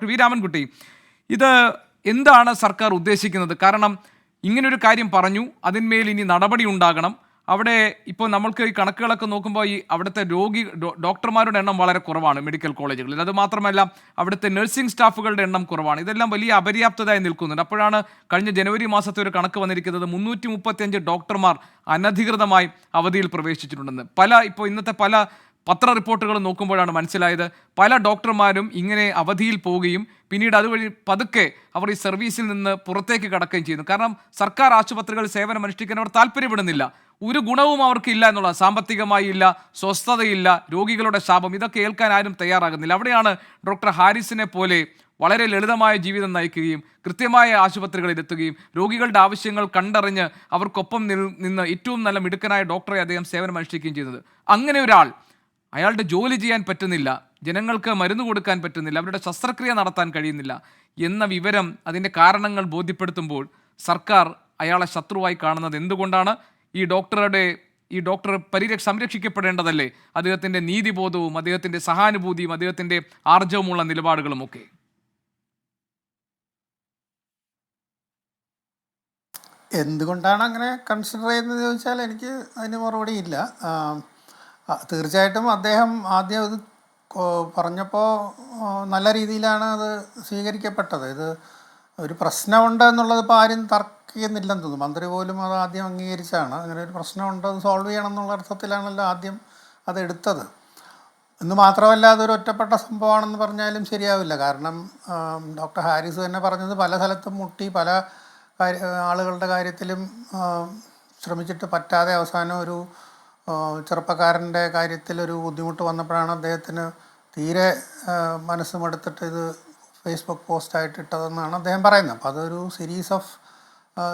Doctor V Ramankutty, ഇത് എന്താണ് സർക്കാർ ഉദ്ദേശിക്കുന്നത്? കാരണം ഇങ്ങനൊരു കാര്യം പറഞ്ഞു, അതിന്മേൽ ഇനി നടപടി ഉണ്ടാകണം. അവിടെ ഇപ്പോൾ നമ്മൾക്ക് ഈ കണക്കുകളൊക്കെ നോക്കുമ്പോൾ ഈ അവിടുത്തെ ഡോക്ടർമാരുടെ എണ്ണം വളരെ കുറവാണ് മെഡിക്കൽ കോളേജുകളിൽ. അതുമാത്രമല്ല അവിടുത്തെ നഴ്സിംഗ് സ്റ്റാഫുകളുടെ എണ്ണം കുറവാണ്. ഇതെല്ലാം വലിയ അപര്യാപ്തതയായി നിൽക്കുന്നുണ്ട്. അപ്പോഴാണ് കഴിഞ്ഞ ജനുവരി മാസത്തെ ഒരു കണക്ക് വന്നിരിക്കുന്നത് 335 ഡോക്ടർമാർ അനധികൃതമായി അവധിയിൽ പ്രവേശിച്ചിട്ടുണ്ടെന്ന്. ഇപ്പോൾ ഇന്നത്തെ പല പത്ര റിപ്പോർട്ടുകൾ നോക്കുമ്പോഴാണ് മനസ്സിലായത് പല ഡോക്ടർമാരും ഇങ്ങനെ അവധിയിൽ പോവുകയും പിന്നീട് അതുവഴി പതുക്കെ അവർ ഈ സർവീസിൽ നിന്ന് പുറത്തേക്ക് കടക്കുകയും ചെയ്യുന്നു. കാരണം സർക്കാർ ആശുപത്രികൾ സേവനം അനുഷ്ഠിക്കാൻ അവർ താല്പര്യപ്പെടുന്നില്ല. ഒരു ഗുണവും അവർക്കില്ല എന്നുള്ള, സാമ്പത്തികമായി ഇല്ല, സ്വസ്ഥതയില്ല, രോഗികളുടെ ശാപം, ഇതൊക്കെ ഏൽക്കാൻ ആരും തയ്യാറാകുന്നില്ല. അവിടെയാണ് ഡോക്ടർ ഹാരിസിനെ പോലെ വളരെ ലളിതമായ ജീവിതം നയിക്കുകയും കൃത്യമായ ആശുപത്രികളിൽ എത്തുകയും രോഗികളുടെ ആവശ്യങ്ങൾ കണ്ടറിഞ്ഞ് അവർക്കൊപ്പം നിന്ന് ഏറ്റവും നല്ല മിടുക്കനായ ഡോക്ടറെ അദ്ദേഹം സേവനം അനുഷ്ഠിക്കുകയും ചെയ്യുന്നത്. അങ്ങനെ ഒരാൾ, അയാളുടെ ജോലി ചെയ്യാൻ പറ്റുന്നില്ല, ജനങ്ങൾക്ക് മരുന്ന് കൊടുക്കാൻ പറ്റുന്നില്ല, അവരുടെ ശസ്ത്രക്രിയ നടത്താൻ കഴിയുന്നില്ല എന്ന വിവരം, അതിൻ്റെ കാരണങ്ങൾ ബോധ്യപ്പെടുത്തുമ്പോൾ സർക്കാർ അയാളെ ശത്രുവായി കാണുന്നത് എന്തുകൊണ്ടാണ്? ഈ ഡോക്ടർ സംരക്ഷിക്കപ്പെടേണ്ടതല്ലേ? അദ്ദേഹത്തിൻ്റെ നീതിബോധവും അദ്ദേഹത്തിൻ്റെ സഹാനുഭൂതിയും അദ്ദേഹത്തിൻ്റെ ആർജവമുള്ള നിലപാടുകളുമൊക്കെ. എന്തുകൊണ്ടാണ് അങ്ങനെ കൺസിഡർ ചെയ്യുന്നത് ചോദിച്ചാൽ എനിക്ക് അതിന് മറുപടി ഇല്ല. തീർച്ചയായിട്ടും അദ്ദേഹം ആദ്യം ഇത് പറഞ്ഞപ്പോൾ നല്ല രീതിയിലാണ് അത് സ്വീകരിക്കപ്പെട്ടത്. ഇത് ഒരു പ്രശ്നമുണ്ട് എന്നുള്ളത് ഇപ്പോൾ ആരും തർക്കിക്കുന്നില്ലെന്ന് തോന്നുന്നു. മന്ത്രി പോലും അത് ആദ്യം അംഗീകരിച്ചാണ്. അങ്ങനെ ഒരു പ്രശ്നമുണ്ട്, അത് സോൾവ് ചെയ്യണം എന്നുള്ള അർത്ഥത്തിലാണല്ലോ ആദ്യം അതെടുത്തത്. എന്ന് മാത്രമല്ല അതൊരു ഒറ്റപ്പെട്ട സംഭവമാണെന്ന് പറഞ്ഞാലും ശരിയാവില്ല. കാരണം ഡോക്ടർ ഹാരിസ് തന്നെ പറഞ്ഞത് പല സ്ഥലത്തും മുട്ടി, പല ആളുകളുടെ കാര്യത്തിലും ശ്രമിച്ചിട്ട് പറ്റാതെ അവസാനം ഒരു ചെറുപ്പക്കാരൻ്റെ കാര്യത്തിലൊരു ബുദ്ധിമുട്ട് വന്നപ്പോഴാണ് അദ്ദേഹത്തിന് തീരെ മനസ്സ് മടുത്തിട്ട് ഇത് ഫേസ്ബുക്ക് പോസ്റ്റായിട്ട് ഇട്ടതെന്നാണ് അദ്ദേഹം പറയുന്നത്. അപ്പോൾ അതൊരു സീരീസ് ഓഫ്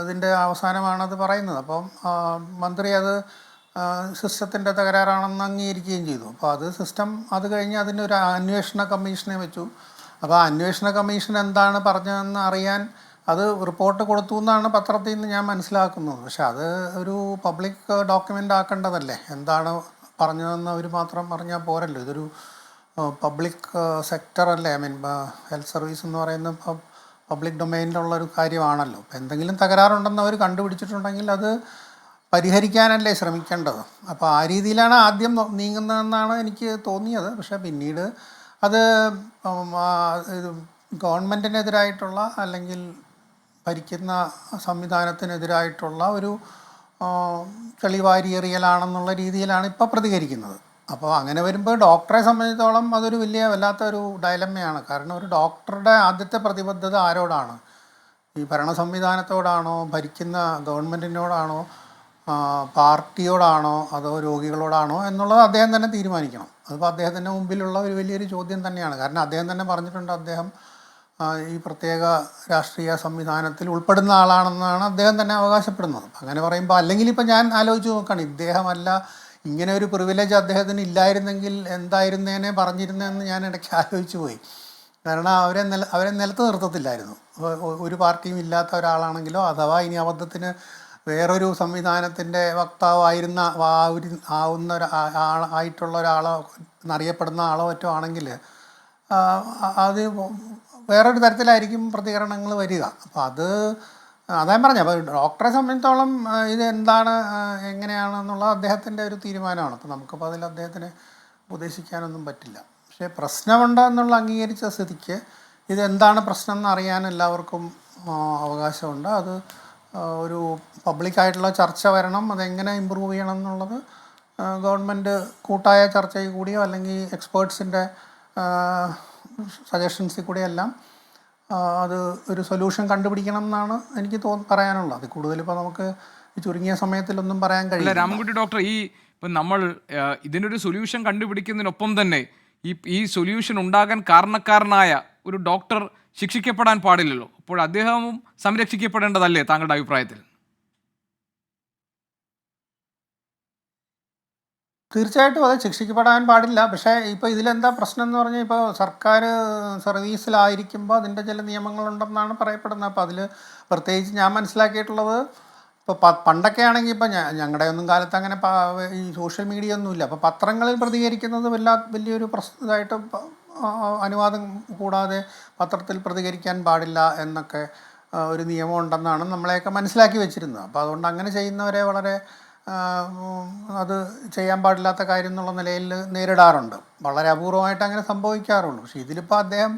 ഇതിൻ്റെ അവസാനമാണത് പറയുന്നത്. അപ്പം മന്ത്രി അത് സിസ്റ്റത്തിൻ്റെ തകരാറാണെന്ന് അംഗീകരിക്കുകയും ചെയ്തു. അപ്പോൾ അത് സിസ്റ്റം, അത് കഴിഞ്ഞ് അതിനൊരു അന്വേഷണ കമ്മീഷനെ വെച്ചു. അപ്പോൾ ആ അന്വേഷണ കമ്മീഷൻ എന്താണ് പറഞ്ഞതെന്ന് അറിയാൻ അത് റിപ്പോർട്ട് കൊടുത്തു എന്നാണ് പത്രത്തിൽ നിന്ന് ഞാൻ മനസ്സിലാക്കുന്നത്. പക്ഷെ അത് ഒരു പബ്ലിക് ഡോക്യുമെൻ്റ് ആക്കേണ്ടതല്ലേ? എന്താണ് പറഞ്ഞതെന്ന് അവർ മാത്രം പറഞ്ഞാൽ പോരല്ലോ. ഇതൊരു പബ്ലിക് സെക്ടറല്ലേ, ഹെൽത്ത് സർവീസ് എന്ന് പറയുന്ന പബ്ലിക് ഡൊമൈനിലുള്ളൊരു കാര്യമാണല്ലോ. അപ്പോൾ എന്തെങ്കിലും തകരാറുണ്ടെന്ന് അവർ കണ്ടുപിടിച്ചിട്ടുണ്ടെങ്കിൽ അത് പരിഹരിക്കാനല്ലേ ശ്രമിക്കേണ്ടത്. അപ്പോൾ ആ രീതിയിലാണ് ആദ്യം നീങ്ങുന്നതെന്നാണ് എനിക്ക് തോന്നിയത്. പക്ഷേ പിന്നീട് അത് ഗവൺമെൻറ്റിനെതിരായിട്ടുള്ള അല്ലെങ്കിൽ ഭരിക്കുന്ന സംവിധാനത്തിനെതിരായിട്ടുള്ള ഒരു ചെളിവാരിയെറിയലാണെന്നുള്ള രീതിയിലാണ് ഇപ്പോൾ പ്രതികരിക്കുന്നത്. അപ്പോൾ അങ്ങനെ വരുമ്പോൾ ഡോക്ടറെ സംബന്ധിച്ചിടത്തോളം അതൊരു വല്ലാത്തൊരു ഡയലമ്മയാണ്. കാരണം ഒരു ഡോക്ടറുടെ ആദ്യത്തെ പ്രതിബദ്ധത ആരോടാണ്? ഈ ഭരണ സംവിധാനത്തോടാണോ, ഭരിക്കുന്ന ഗവൺമെൻറ്റിനോടാണോ, പാർട്ടിയോടാണോ, അതോ രോഗികളോടാണോ എന്നുള്ളത് അദ്ദേഹം തന്നെ തീരുമാനിക്കണം. അതിപ്പോൾ അദ്ദേഹത്തിൻ്റെ മുമ്പിലുള്ള ഒരു വലിയൊരു ചോദ്യം തന്നെയാണ്. കാരണം അദ്ദേഹം തന്നെ പറഞ്ഞിട്ടുണ്ട് അദ്ദേഹം ഈ പ്രത്യേക രാഷ്ട്രീയ സംവിധാനത്തിൽ ഉൾപ്പെടുന്ന ആളാണെന്നാണ് അദ്ദേഹം തന്നെ അവകാശപ്പെടുന്നത്. അങ്ങനെ പറയുമ്പോൾ, അല്ലെങ്കിൽ ഇപ്പം ഞാൻ ആലോചിച്ച് നോക്കുകയാണ്, ഇദ്ദേഹമല്ല, ഇങ്ങനെ ഒരു പ്രിവിലേജ് അദ്ദേഹത്തിന് ഇല്ലായിരുന്നെങ്കിൽ എന്തായിരുന്നേനെ പറഞ്ഞിരുന്നതെന്ന് ഞാൻ ഇടയ്ക്ക് ആലോചിച്ച് പോയി. കാരണം അവരെ നിലത്ത് നിർത്തത്തില്ലായിരുന്നു. ഒരു പാർട്ടിയും ഇല്ലാത്ത ഒരാളാണെങ്കിലോ അഥവാ ഇനി അബദ്ധത്തിന് വേറൊരു സംവിധാനത്തിൻ്റെ വക്താവായിരുന്ന ആവുന്ന ആയിട്ടുള്ള ഒരാളോ എന്നറിയപ്പെടുന്ന ആളോ മറ്റോ ആണെങ്കിൽ അത് വേറൊരു തരത്തിലായിരിക്കും പ്രതികരണങ്ങൾ വരിക. അപ്പോൾ അതാ പറഞ്ഞത്. അപ്പോൾ ഡോക്ടറെ സംബന്ധിച്ചോളം ഇത് എന്താണ്, എങ്ങനെയാണെന്നുള്ളത് അദ്ദേഹത്തിൻ്റെ ഒരു തീരുമാനമാണ്. അപ്പോൾ നമുക്കപ്പോൾ അതിൽ അദ്ദേഹത്തിനെ ഉപദേശിക്കാനൊന്നും പറ്റില്ല. പക്ഷേ പ്രശ്നമുണ്ട് എന്നുള്ള അംഗീകരിച്ച സ്ഥിതിക്ക് ഇതെന്താണ് പ്രശ്നം എന്ന് അറിയാൻ എല്ലാവർക്കും അവകാശമുണ്ട്. അത് ഒരു പബ്ലിക്കായിട്ടുള്ള ചർച്ച വരണം. അതെങ്ങനെ ഇമ്പ്രൂവ് ചെയ്യണം എന്നുള്ളത് ഗവൺമെൻറ് കൂട്ടായ ചർച്ചയിൽ കൂടിയോ അല്ലെങ്കിൽ എക്സ്പേർട്സിൻ്റെ സജഷൻസിൽ കൂടിയെല്ലാം അത് ഒരു സൊല്യൂഷൻ കണ്ടുപിടിക്കണം എന്നാണ് എനിക്ക് പറയാനുള്ളത്. അത് കൂടുതലിപ്പോൾ നമുക്ക് ഈ ചുരുങ്ങിയ സമയത്തിലൊന്നും പറയാൻ കഴിയില്ല. രാമൻകുട്ടി ഡോക്ടർ, ഇപ്പം നമ്മൾ ഇതിനൊരു സൊല്യൂഷൻ കണ്ടുപിടിക്കുന്നതിനൊപ്പം തന്നെ ഈ സൊല്യൂഷൻ ഉണ്ടാകാൻ കാരണക്കാരനായ ഒരു ഡോക്ടർ ശിക്ഷിക്കപ്പെടാൻ പാടില്ലല്ലോ. അപ്പോൾ അദ്ദേഹവും സംരക്ഷിക്കപ്പെടേണ്ടതല്ലേ താങ്കളുടെ അഭിപ്രായത്തിൽ? തീർച്ചയായിട്ടും അത് ശിക്ഷിക്കപ്പെടാൻ പാടില്ല. പക്ഷേ ഇപ്പോൾ ഇതിലെന്താ പ്രശ്നം എന്ന് പറഞ്ഞാൽ, ഇപ്പോൾ സർക്കാർ സർവീസിലായിരിക്കുമ്പോൾ അതിൻ്റെ ചില നിയമങ്ങളുണ്ടെന്നാണ് പറയപ്പെടുന്നത്. അപ്പോൾ അതിൽ പ്രത്യേകിച്ച് ഞാൻ മനസ്സിലാക്കിയിട്ടുള്ളത്, ഇപ്പോൾ പണ്ടൊക്കെ ആണെങ്കിൽ, ഇപ്പോൾ ഞങ്ങളുടെ ഒന്നും കാലത്ത് അങ്ങനെ ഈ സോഷ്യൽ മീഡിയ ഒന്നുമില്ല. അപ്പോൾ പത്രങ്ങളിൽ പ്രതികരിക്കുന്നത് വലിയൊരു ഇതായിട്ട് അനുവാദം കൂടാതെ പത്രത്തിൽ പ്രതികരിക്കാൻ പാടില്ല എന്നൊക്കെ ഒരു നിയമം ഉണ്ടെന്നാണ് നമ്മളെയൊക്കെ മനസ്സിലാക്കി വെച്ചിരുന്നത്. അപ്പോൾ അതുകൊണ്ട് അങ്ങനെ ചെയ്യുന്നവരെ വളരെ അത് ചെയ്യാൻ പാടില്ലാത്ത കാര്യം എന്നുള്ള നിലയിൽ നേരിടാറുണ്ട്. വളരെ അപൂർവമായിട്ട് അങ്ങനെ സംഭവിക്കാറുള്ളൂ. പക്ഷേ ഇതിലിപ്പോൾ അദ്ദേഹം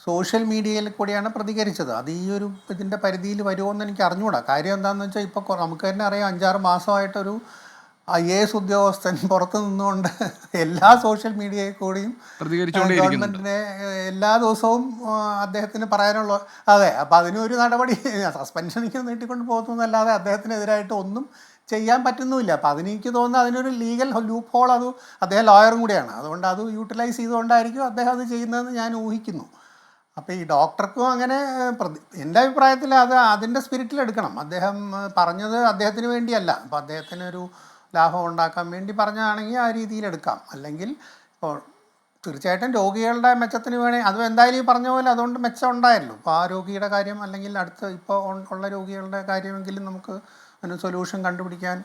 സോഷ്യൽ മീഡിയയിൽ കൂടിയാണ് പ്രതികരിച്ചത്. അത് ഈ ഒരു ഇതിൻ്റെ പരിധിയിൽ വരുമോ എന്ന് എനിക്ക് അറിഞ്ഞുകൂടാ. കാര്യം എന്താണെന്ന് വെച്ചാൽ ഇപ്പോൾ നമുക്ക് തന്നെ അറിയാം, 5-6 മാസമായിട്ടൊരു IAS ഉദ്യോഗസ്ഥൻ പുറത്ത് നിന്നുകൊണ്ട് എല്ലാ സോഷ്യൽ മീഡിയയിൽ കൂടിയും ഗവൺമെൻറ്റിനെ എല്ലാ ദിവസവും അദ്ദേഹത്തിന് പറയാനുള്ള അതെ. അപ്പോൾ അതിനൊരു നടപടി സസ്പെൻഷനിലേക്ക് നീട്ടിക്കൊണ്ട് പോകുന്നതല്ലാതെ അദ്ദേഹത്തിനെതിരായിട്ട് ഒന്നും ചെയ്യാൻ പറ്റുന്നുമില്ല. അപ്പോൾ അതിനെനിക്ക് തോന്നുന്നത് അതിനൊരു ലീഗൽ ലൂപ്പ് ഹോൾ, അത് അദ്ദേഹം ലോയറും കൂടിയാണ്, അതുകൊണ്ട് അത് യൂട്ടിലൈസ് ചെയ്തുകൊണ്ടായിരിക്കും അദ്ദേഹം അത് ചെയ്യുന്നതെന്ന് ഞാൻ ഊഹിക്കുന്നു. അപ്പോൾ ഈ ഡോക്ടർക്കും അങ്ങനെ എൻ്റെ അഭിപ്രായത്തിൽ അത് അതിൻ്റെ സ്പിരിറ്റിൽ എടുക്കണം. അദ്ദേഹം പറഞ്ഞത് അദ്ദേഹത്തിന് വേണ്ടിയല്ല, അപ്പോൾ അദ്ദേഹത്തിനൊരു ലാഭം ഉണ്ടാക്കാൻ വേണ്ടി പറഞ്ഞതാണെങ്കിൽ ആ രീതിയിൽ എടുക്കാം. അല്ലെങ്കിൽ ഇപ്പോൾ തീർച്ചയായിട്ടും രോഗികളുടെ മെച്ചത്തിന് അതും എന്തായാലും ഈ പറഞ്ഞ പോലെ അതുകൊണ്ട് മെച്ചം ഉണ്ടായല്ലോ. അപ്പോൾ ആ രോഗിയുടെ കാര്യം അല്ലെങ്കിൽ അടുത്ത് ഇപ്പോൾ ഉള്ള രോഗികളുടെ കാര്യമെങ്കിലും നമുക്ക് അതിന് സൊല്യൂഷൻ കണ്ടുപിടിക്കാൻ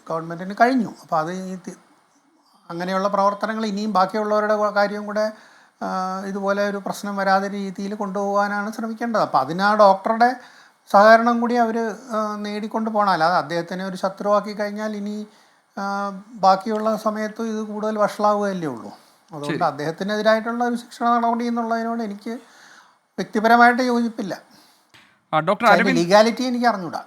ഗവൺമെൻറ്റിന് കഴിഞ്ഞു. അപ്പോൾ അത് അങ്ങനെയുള്ള പ്രവർത്തനങ്ങൾ ഇനിയും ബാക്കിയുള്ളവരുടെ കാര്യം കൂടെ ഇതുപോലെ ഒരു പ്രശ്നം വരാതെ രീതിയിൽ കൊണ്ടുപോകാനാണ് ശ്രമിക്കേണ്ടത്. അപ്പോൾ അതിന് ആ ഡോക്ടറുടെ സഹകരണം കൂടി അവർ നേടിക്കൊണ്ട് പോകണം. അല്ലാതെ അദ്ദേഹത്തിനെ ഒരു ശത്രുവാക്കി കഴിഞ്ഞാൽ ഇനി ബാക്കിയുള്ള സമയത്തും ഇത് കൂടുതൽ വഷളാവുകയല്ലേ ഉള്ളൂ. അതുകൊണ്ട് അദ്ദേഹത്തിനെതിരായിട്ടുള്ള ഒരു ശിക്ഷണ നടപടി എന്നുള്ളതിനോട് എനിക്ക് വ്യക്തിപരമായിട്ട് യോജിപ്പില്ല. ഡോക്ടർ ലീഗാലിറ്റി എനിക്ക് അറിഞ്ഞൂടാ.